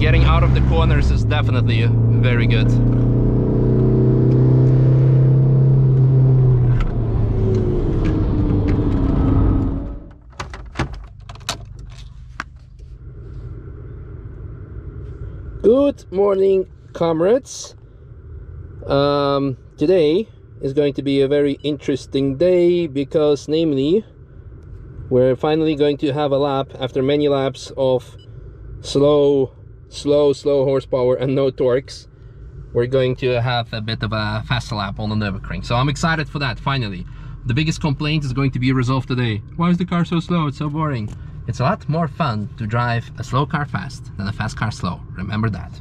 Getting out of the corners is definitely very good. Good morning, comrades. Today is going to be a very interesting day because, namely, we're finally going to have a lap after many laps of slow horsepower and no torques. We're going to have a bit of a fast lap on the Nürburgring, so I'm excited for that. Finally, the biggest complaint is going to be resolved today. Why is the car so slow? It's so boring. It's a lot more fun to drive a slow car fast than a fast car slow. Remember that.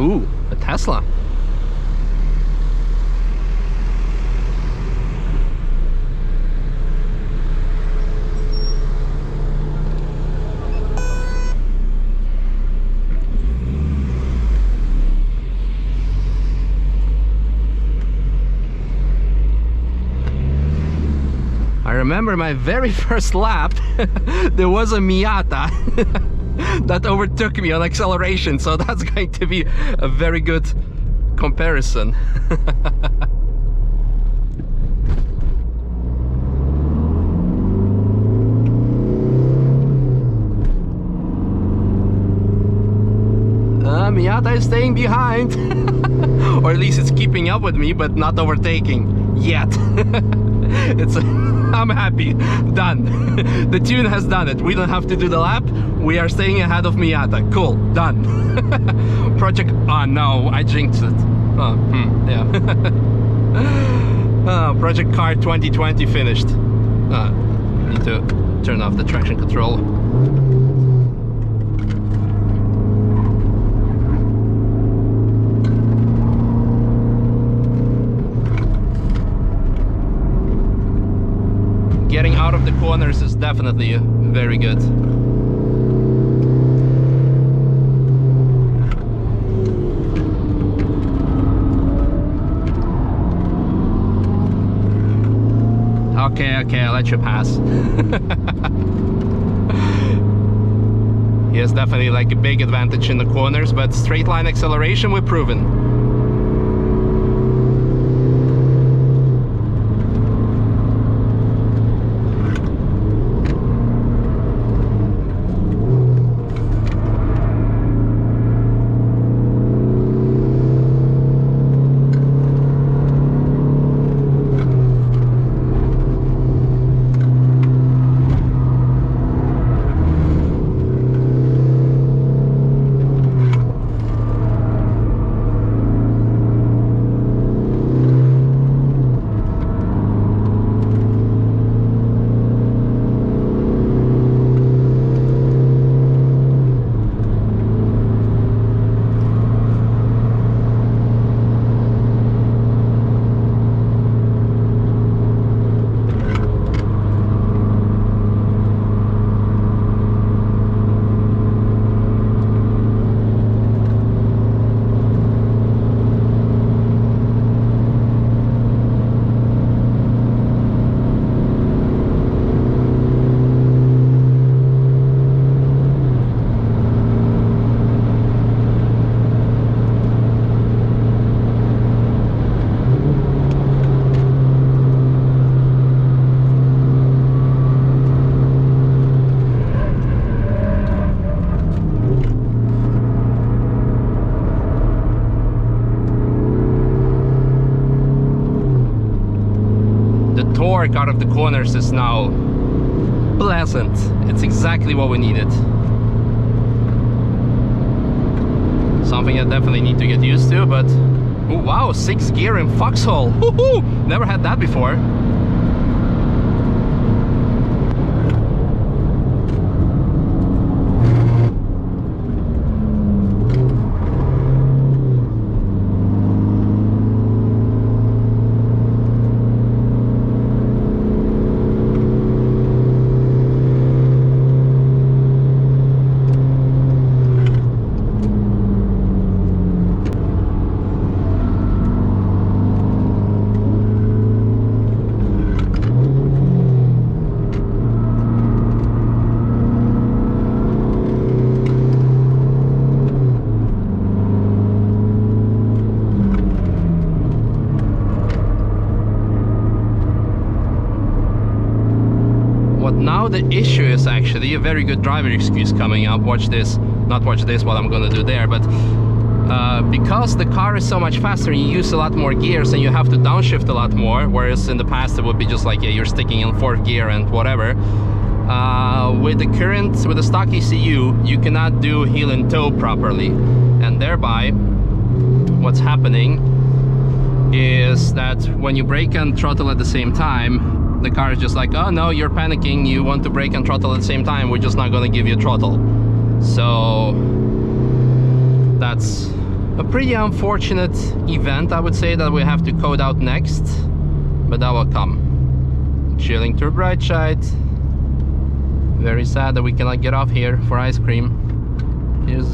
Ooh, a Tesla. I remember my very first lap, there was a Miata that overtook me on acceleration, so that's going to be a very good comparison. Miata is staying behind, or at least it's keeping up with me, but not overtaking yet. I'm happy. Done. The tune has done it. We don't have to do the lap. We are staying ahead of Miata. Cool. Done. Project. Oh no, I jinxed it. Oh, yeah. Project Car 2020 finished. Need to turn off the traction control. Getting out of the corners is definitely very good. Okay, I'll let you pass. He has definitely like a big advantage in the corners, but straight line acceleration we've proven. Out of the corners is now pleasant. It's exactly what we needed. Something I definitely need to get used to, but oh wow, 6th gear in foxhole. Woohoo! Never had that before. now the issue is actually a very good driver excuse coming up. Watch this. Not watch this, what I'm gonna do there, but because the car is so much faster, you use a lot more gears and you have to downshift a lot more, whereas in the past it would be just like, yeah, you're sticking in 4th gear and whatever. With the stock ECU, you cannot do heel and toe properly, and thereby what's happening is that when you brake and throttle at the same time, the car is just like, oh no, you're panicking, you want to brake and throttle at the same time, we're just not going to give you throttle. So that's a pretty unfortunate event, I would say, that we have to code out next, but that will come. Chilling to the right side. Very sad that we cannot get off here for ice cream. Here's...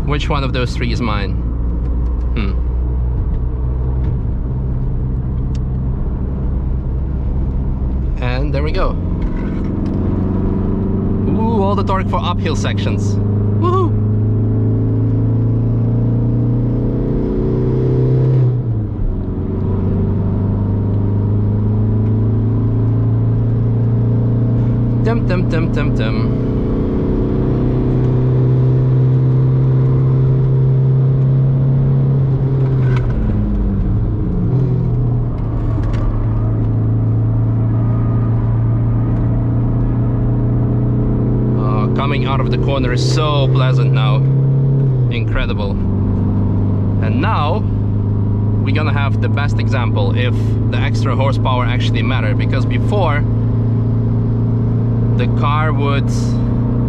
which one of those 3 is mine? And there we go. Ooh, all the torque for uphill sections. Woohoo! Dum dum dum dum dum. Coming out of the corner is so pleasant now. Incredible. And now we're gonna have the best example if the extra horsepower actually mattered, because before the car would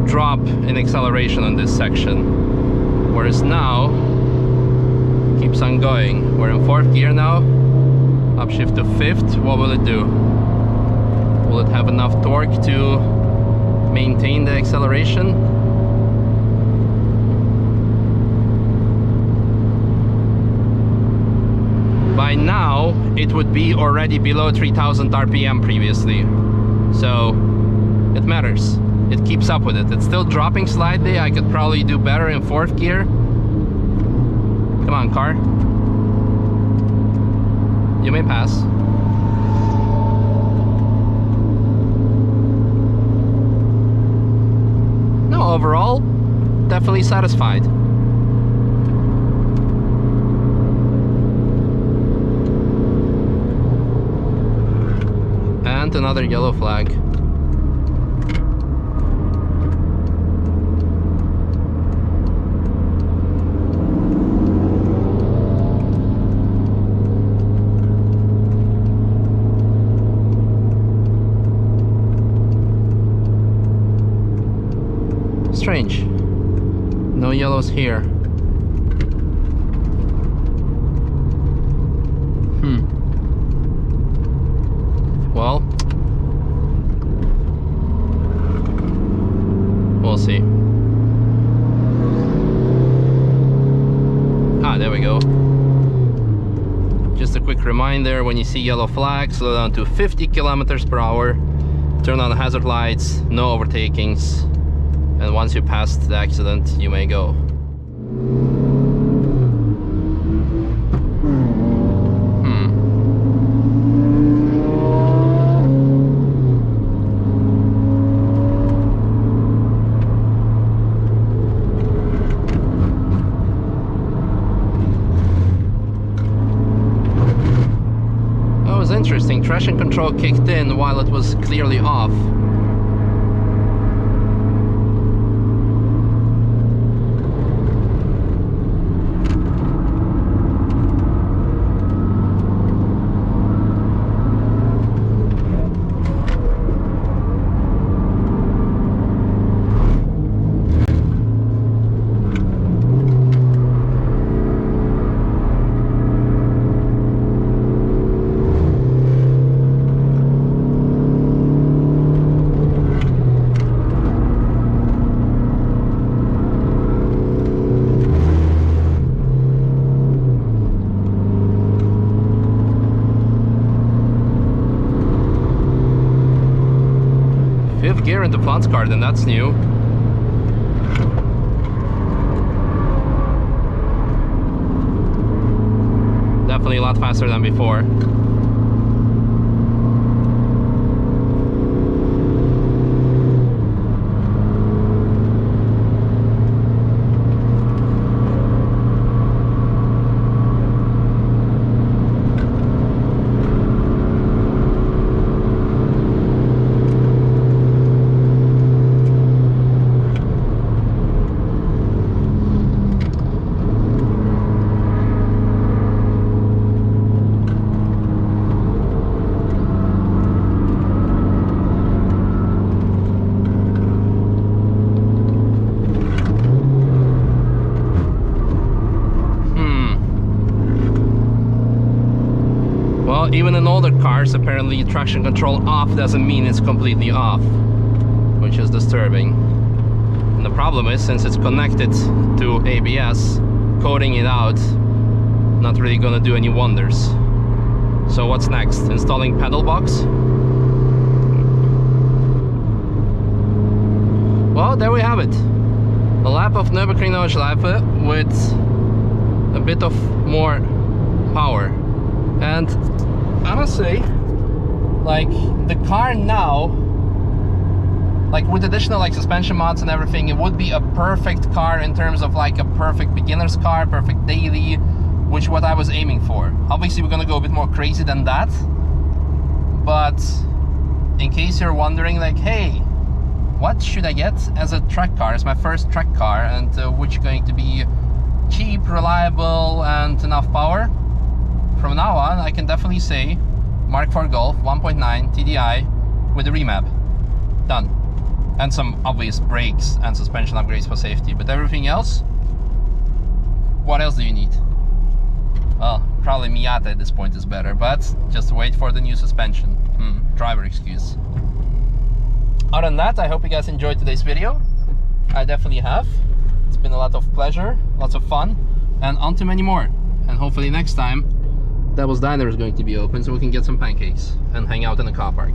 drop in acceleration on this section, whereas now keeps on going. We're in 4th gear now, upshift to 5th. What will it do? Will it have enough torque to maintain the acceleration? By now it would be already below 3000 RPM previously, so it matters. It keeps up with it. It's still dropping slightly. I could probably do better in 4th gear. Come on, car, you may pass. Overall, definitely satisfied. And another yellow flag. Strange. No yellows here. Well, we'll see. Ah, there we go. Just a quick reminder, when you see yellow flag, slow down to 50 kilometers per hour, turn on the hazard lights, no overtakings, and once you pass the accident, you may go. That was interesting. Traction control kicked in while it was clearly off. Gear into Plant's car, then that's new. Definitely a lot faster than before. Well, even in older cars, apparently traction control off doesn't mean it's completely off, which is disturbing. And the problem is, since it's connected to ABS, coding it out, not really gonna do any wonders. So what's next? Installing pedal box? Well, there we have it. A lap of Nürburgring with a bit of more power. And I must say, like, the car now, like with additional like suspension mods and everything, it would be a perfect car in terms of like a perfect beginner's car, perfect daily, which what I was aiming for. Obviously we're gonna go a bit more crazy than that, but in case you're wondering, like, hey, what should I get as a track car, as my first track car, and which is going to be cheap, reliable, and enough power? From now on, I can definitely say Mark IV Golf 1.9 TDI with a remap. Done. And some obvious brakes and suspension upgrades for safety, but everything else, what else do you need? Well, probably Miata at this point is better, but just wait for the new suspension. Driver excuse. Other than that, I hope you guys enjoyed today's video. I definitely have. It's been a lot of pleasure, lots of fun, and on to many more. And hopefully next time, Devil's Diner is going to be open so we can get some pancakes and hang out in the car park.